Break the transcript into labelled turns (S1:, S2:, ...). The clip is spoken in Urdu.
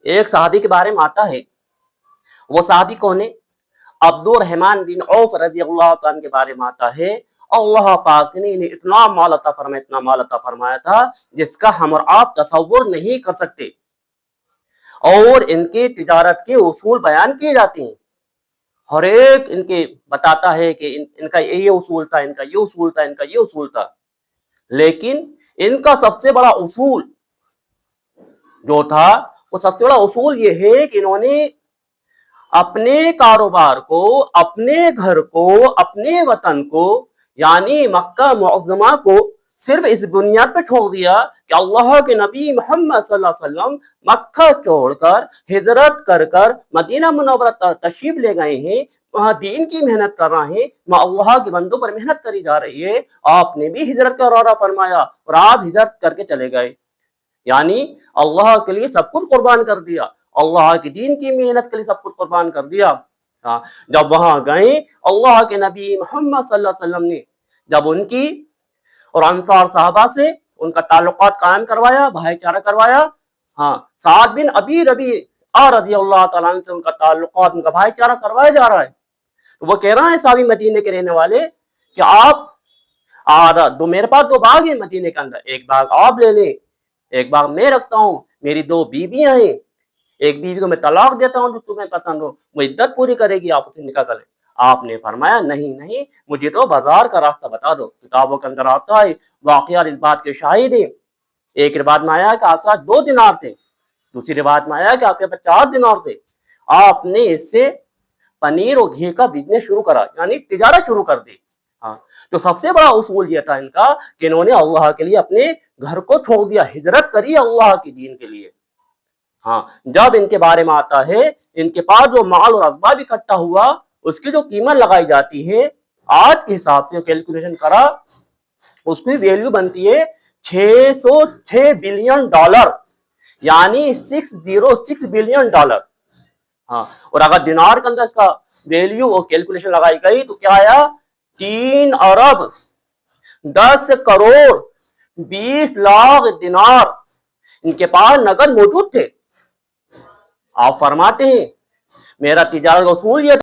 S1: ایک صحابی کے بارے میں آتا ہے، وہ صحابی کون ہے؟ عبد الرحمن بن عوف رضی اللہ عنہ کے بارے میں آتا ہے، اللہ پاک نے انہیں اتنا مال عطا فرمایا، اتنا مال عطا فرمایا تھا جس کا ہم اور آپ تصور نہیں کر سکتے، اور ان کے تجارت کے اصول بیان کیے جاتے ہیں، ہر ایک ان کے بتاتا ہے کہ ان کا یہ اصول تھا، ان کا یہ اصول تھا، ان کا یہ اصول تھا، لیکن ان کا سب سے بڑا اصول جو تھا، وہ سب سے بڑا اصول یہ ہے کہ انہوں نے اپنے کاروبار کو، اپنے گھر کو، اپنے وطن کو، یعنی مکہ معظمہ کو صرف اس بنیاد پہ چھوڑ دیا کہ اللہ کے نبی محمد صلی اللہ علیہ وسلم مکہ چھوڑ کر ہجرت کر کر مدینہ منورہ تشریف لے گئے ہیں، وہاں دین کی محنت کر رہے ہیں، وہاں اللہ کے بندوں پر محنت کری جا رہی ہے، آپ نے بھی ہجرت کا ارادہ فرمایا اور آپ ہجرت کر کے چلے گئے، یعنی اللہ کے لیے سب کچھ قربان کر دیا، اللہ کے دین کی محنت کے لیے سب کچھ قربان کر دیا۔ جب وہاں گئے، اللہ کے نبی محمد صلی اللہ علیہ وسلم نے جب ان کی اور انصار صحابہ سے ان کا تعلقات قائم کروایا، بھائی چارہ کروایا، سعد بن ابی ربیعہ رضی اللہ تعالیٰ عنہ سے ان کا تعلقات، ان کا بھائی چارہ کروایا جا رہا ہے، تو وہ کہہ رہا ہے صحابی مدینے کے رہنے والے کہ آپ میرے پاس 2 باغ ہیں مدینے کے اندر، ایک باغ آپ لے لیں، ایک باغ میں رکھتا ہوں، میری 2 بیویاں ہیں، ایک بیوی کو میں طلاق دیتا ہوں جو تمہیں پسند ہو، وہ عدت پوری کرے گی، آپ اسے نکاح کر لیں۔ آپ نے فرمایا نہیں، مجھے تو بازار کا راستہ بتا دو، کتابوں کے اندر آتا ہے، واقعات اس بات کے شاہد ہیں، ایک روایت میں آیا کہ آپ کے پاس 2 دینار تھے، دوسری روایت میں آیا کہ آپ کے پاس 4 دینار تھے، آپ نے اس سے پنیر اور گھی کا بزنس شروع کرا، یعنی تجارت شروع کر دی۔ تو سب سے بڑا اصول یہ تھا ان کا کہ انہوں نے اللہ کے لیے اپنے گھر کو چھوڑ دیا، ہجرت کری اللہ کے دین کے لیے۔ جب ان کے بارے میں آتا ہے، ان کے پاس جو مال اور اسباب اکٹھا ہوا، اس کی جو قیمت لگائی جاتی ہے، آج کے حساب سے کیلکولیشن کرا، اس کی ویلیو بنتی ہے $606 بلین، یعنی $606 بلین۔ اور اگر دینار کے اندر اس کا ویلیو اور کیلکولیشن لگائی گئی تو کیا آیا؟ 3 ارب 10 کروڑ 20 لاکھ دینار ان کے پاس نقد موجود تھے۔ آپ فرماتے ہیں میرا تجارت اصول یہ